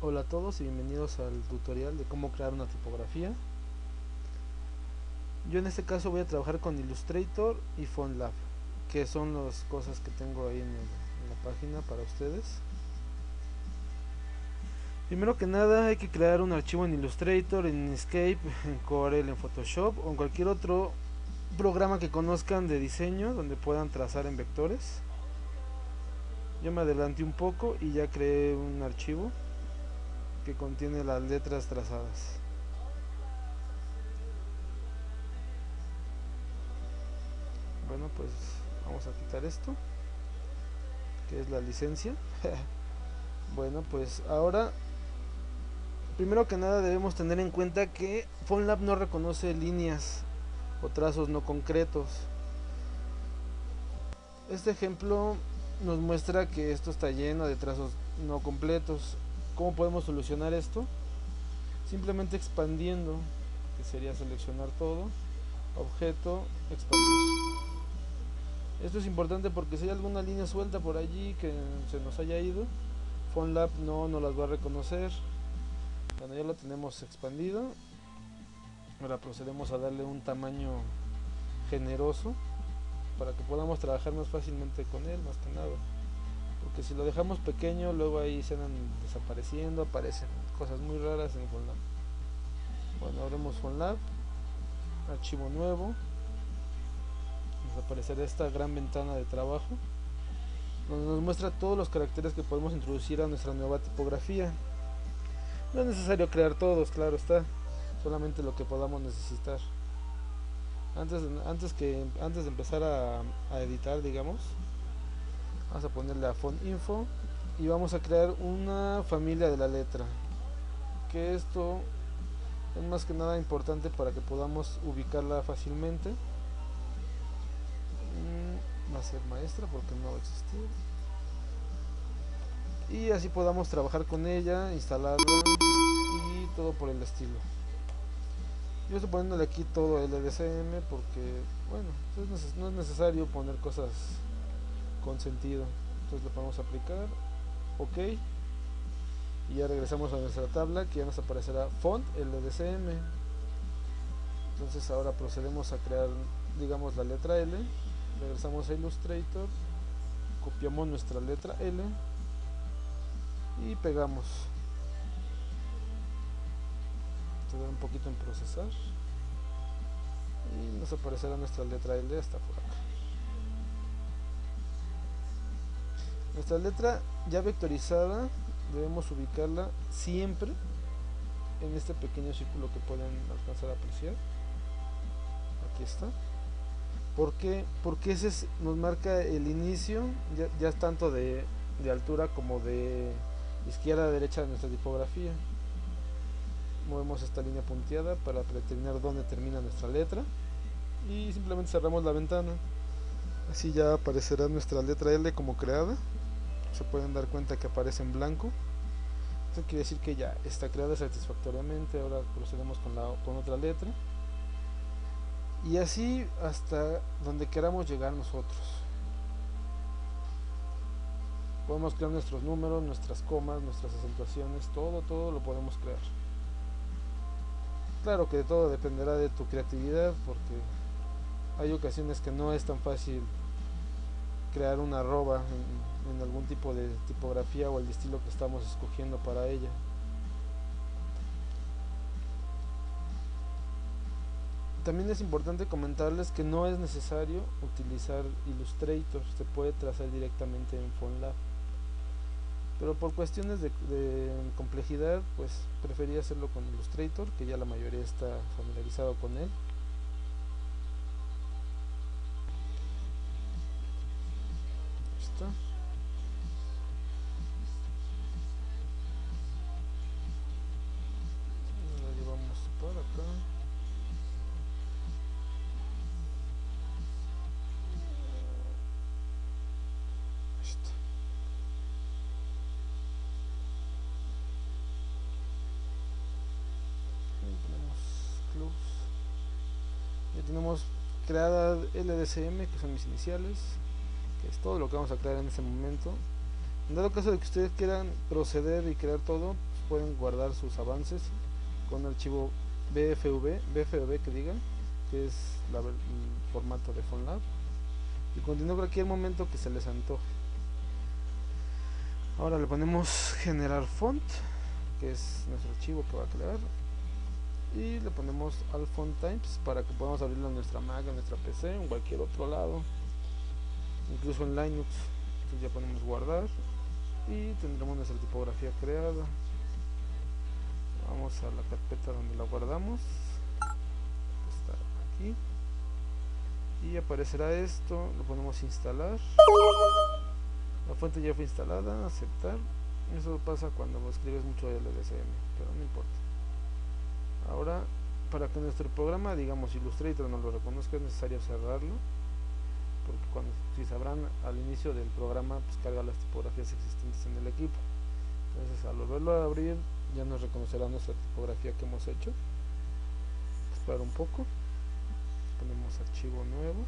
Hola a todos y bienvenidos al tutorial de cómo crear una tipografía. Yo en este caso voy a trabajar con Illustrator y FontLab, que son las cosas que tengo ahí en la página para ustedes. Primero que nada hay que crear un archivo en Illustrator, en Inkscape, en Corel, en Photoshop o en cualquier otro programa que conozcan de diseño donde puedan trazar en vectores. Yo me adelanté un poco y ya creé un archivo que contiene las letras trazadas. Bueno, pues vamos a quitar esto, que es la licencia. Bueno, pues ahora, primero que nada debemos tener en cuenta que FontLab no reconoce líneas o trazos no concretos. Este ejemplo nos muestra que esto está lleno de trazos no completos. ¿Cómo podemos solucionar esto? Simplemente expandiendo, que sería seleccionar todo, objeto, expandir. Esto es importante porque si hay alguna línea suelta por allí que se nos haya ido, FontLab no nos las va a reconocer. Bueno, ya lo tenemos expandido. Ahora procedemos a darle un tamaño generoso para que podamos trabajar más fácilmente con él, más que nada. Porque si lo dejamos pequeño, luego ahí se van desapareciendo, aparecen cosas muy raras en FontLab. Bueno, abrimos FontLab, archivo nuevo. Nos aparecerá esta gran ventana de trabajo, donde nos muestra todos los caracteres que podemos introducir a nuestra nueva tipografía. No es necesario crear todos, claro está, solamente lo que podamos necesitar. Antes de empezar a editar, digamos, vamos a ponerle a font info y vamos a crear una familia de la letra, que esto es más que nada importante para que podamos ubicarla fácilmente. Va a ser maestra porque no va a existir, y así podamos trabajar con ella, instalarla y todo por el estilo. Yo estoy poniéndole aquí todo el LDCM porque, bueno, no es necesario poner cosas con sentido. Entonces le podemos aplicar, ok, y ya regresamos a nuestra tabla, que ya nos aparecerá font LDCM. Entonces ahora procedemos a crear, digamos, la letra L. Regresamos a Illustrator, copiamos nuestra letra L y pegamos. Tardará un poquito en procesar y nos aparecerá nuestra letra L hasta por acá. Nuestra letra ya vectorizada debemos ubicarla siempre en este pequeño círculo que pueden alcanzar a apreciar. Aquí está. ¿Por qué? Porque ese nos marca el inicio, ya tanto de altura como de izquierda a derecha de nuestra tipografía. Movemos esta línea punteada para determinar dónde termina nuestra letra y simplemente cerramos la ventana. Así ya aparecerá nuestra letra L como creada. Se pueden dar cuenta que aparece en blanco. Esto quiere decir que ya está creada satisfactoriamente. Ahora procedemos con otra letra y así hasta donde queramos llegar nosotros. Podemos crear nuestros números, nuestras comas, nuestras acentuaciones, todo lo podemos crear. Claro que todo dependerá de tu creatividad, porque hay ocasiones que no es tan fácil crear una arroba en algún tipo de tipografía o el estilo que estamos escogiendo para ella. También es importante comentarles que no es necesario utilizar Illustrator, se puede trazar directamente en FontLab. Pero por cuestiones de complejidad, pues preferí hacerlo con Illustrator, que ya la mayoría está familiarizado con él. Está. La llevamos para acá. Está. Y ponemos close. Ya tenemos creada LDCM, que son mis iniciales, que es todo lo que vamos a crear en este momento. En dado caso de que ustedes quieran proceder y crear todo, pueden guardar sus avances con archivo BFV que diga, que es el formato de PhoneLab, y continúa cualquier momento que se les antoje. Ahora le ponemos generar font, que es nuestro archivo que va a crear, y le ponemos al font types para que podamos abrirlo en nuestra Mac, en nuestra PC, en cualquier otro lado, incluso en Linux. Entonces ya ponemos guardar y tendremos nuestra tipografía creada. Vamos a la carpeta donde la guardamos, está aquí, y aparecerá esto. Lo ponemos instalar, la fuente ya fue instalada, aceptar. Eso pasa cuando escribes mucho LDCM, pero no importa. Ahora, para que nuestro programa, digamos Illustrator, no lo reconozca, es necesario cerrarlo, porque si sabrán, al inicio del programa pues carga las tipografías existentes en el equipo. Entonces al volverlo a abrir ya nos reconocerá nuestra tipografía que hemos hecho. Esperar un poco, ponemos archivo nuevo,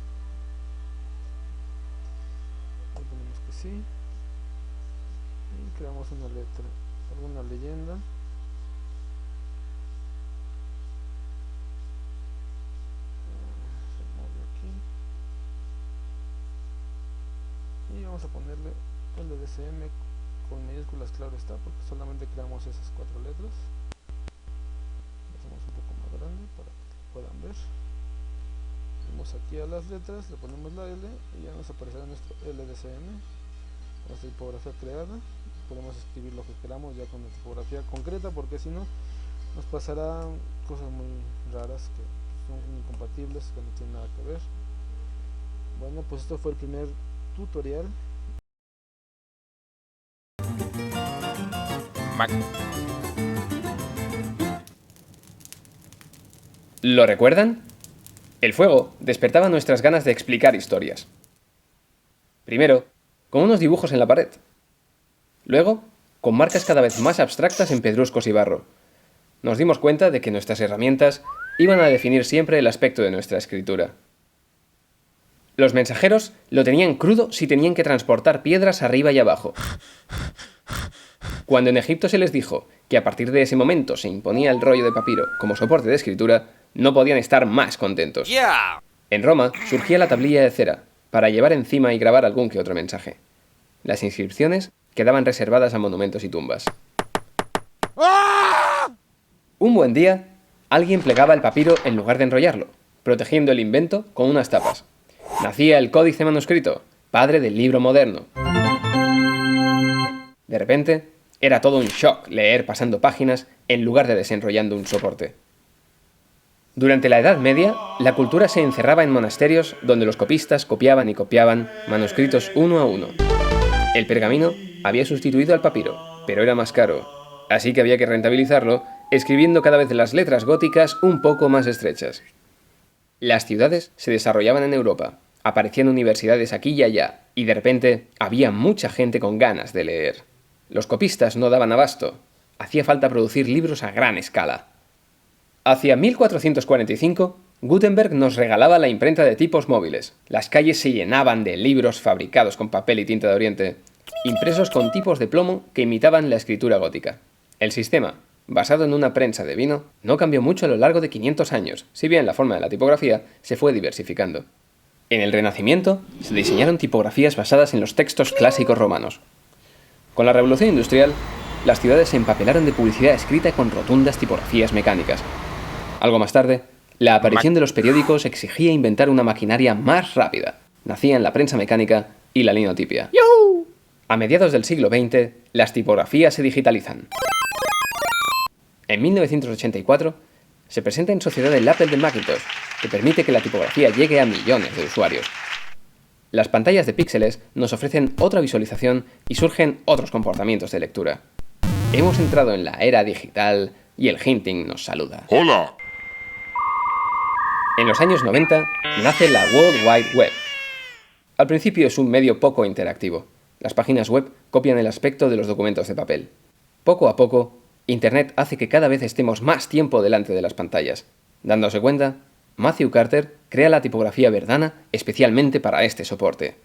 le ponemos que sí, y creamos una letra, alguna leyenda. Se mueve aquí y vamos a ponerle LDCM con mayúsculas, claro está, porque solamente creamos esas 4 letras. Lo hacemos un poco más grande para que puedan ver. Vamos aquí a las letras, le ponemos la L y ya nos aparecerá nuestro LDCM, nuestra tipografía creada. Podemos escribir lo que queramos ya con la tipografía concreta, porque si no nos pasará cosas muy raras que son incompatibles, que no tienen nada que ver. Bueno, pues esto fue el primer tutorial. ¿Lo recuerdan? El fuego despertaba nuestras ganas de explicar historias. Primero, con unos dibujos en la pared. Luego, con marcas cada vez más abstractas en pedruscos y barro. Nos dimos cuenta de que nuestras herramientas iban a definir siempre el aspecto de nuestra escritura. Los mensajeros lo tenían crudo si tenían que transportar piedras arriba y abajo. Cuando en Egipto se les dijo que a partir de ese momento se imponía el rollo de papiro como soporte de escritura, no podían estar más contentos. En Roma surgía la tablilla de cera, para llevar encima y grabar algún que otro mensaje. Las inscripciones quedaban reservadas a monumentos y tumbas. Un buen día, alguien plegaba el papiro en lugar de enrollarlo, protegiendo el invento con unas tapas. Nacía el códice manuscrito, padre del libro moderno. De repente, era todo un shock leer pasando páginas en lugar de desenrollando un soporte. Durante la Edad Media, la cultura se encerraba en monasterios donde los copistas copiaban y copiaban manuscritos uno a uno. El pergamino había sustituido al papiro, pero era más caro, así que había que rentabilizarlo escribiendo cada vez las letras góticas un poco más estrechas. Las ciudades se desarrollaban en Europa, aparecían universidades aquí y allá, y de repente había mucha gente con ganas de leer. Los copistas no daban abasto, hacía falta producir libros a gran escala. Hacia 1445, Gutenberg nos regalaba la imprenta de tipos móviles. Las calles se llenaban de libros fabricados con papel y tinta de Oriente, impresos con tipos de plomo que imitaban la escritura gótica. El sistema, basado en una prensa de vino, no cambió mucho a lo largo de 500 años, si bien la forma de la tipografía se fue diversificando. En el Renacimiento se diseñaron tipografías basadas en los textos clásicos romanos. Con la Revolución Industrial, las ciudades se empapelaron de publicidad escrita con rotundas tipografías mecánicas. Algo más tarde, la aparición de los periódicos exigía inventar una maquinaria más rápida. Nacían la prensa mecánica y la linotipia. ¡Yuhu! A mediados del siglo XX, las tipografías se digitalizan. En 1984, se presenta en sociedad el Apple de Macintosh, que permite que la tipografía llegue a millones de usuarios. Las pantallas de píxeles nos ofrecen otra visualización y surgen otros comportamientos de lectura. Hemos entrado en la era digital y el hinting nos saluda. ¡Hola! En los años 90 nace la World Wide Web. Al principio es un medio poco interactivo. Las páginas web copian el aspecto de los documentos de papel. Poco a poco, Internet hace que cada vez estemos más tiempo delante de las pantallas. Dándose cuenta, Matthew Carter crea la tipografía Verdana especialmente para este soporte.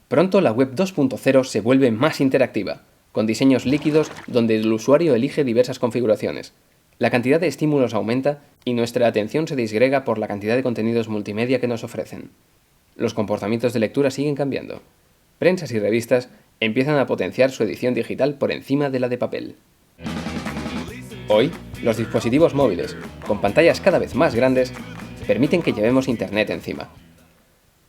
Pronto la web 2.0 se vuelve más interactiva. con diseños líquidos donde el usuario elige diversas configuraciones. La cantidad de estímulos aumenta y nuestra atención se disgrega por la cantidad de contenidos multimedia que nos ofrecen. Los comportamientos de lectura siguen cambiando. Prensas y revistas empiezan a potenciar su edición digital por encima de la de papel. Hoy, los dispositivos móviles, con pantallas cada vez más grandes, permiten que llevemos Internet encima.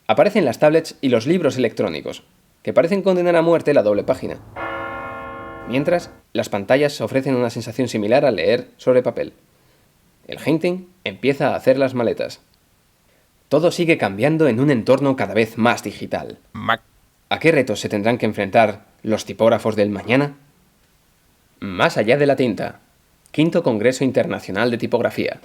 Aparecen las tablets y los libros electrónicos, que parecen condenar a muerte la doble página. Mientras, las pantallas ofrecen una sensación similar a leer sobre papel. El hunting empieza a hacer las maletas. Todo sigue cambiando en un entorno cada vez más digital. ¿A qué retos se tendrán que enfrentar los tipógrafos del mañana? Más allá de la tinta. 5º Congreso Internacional de Tipografía.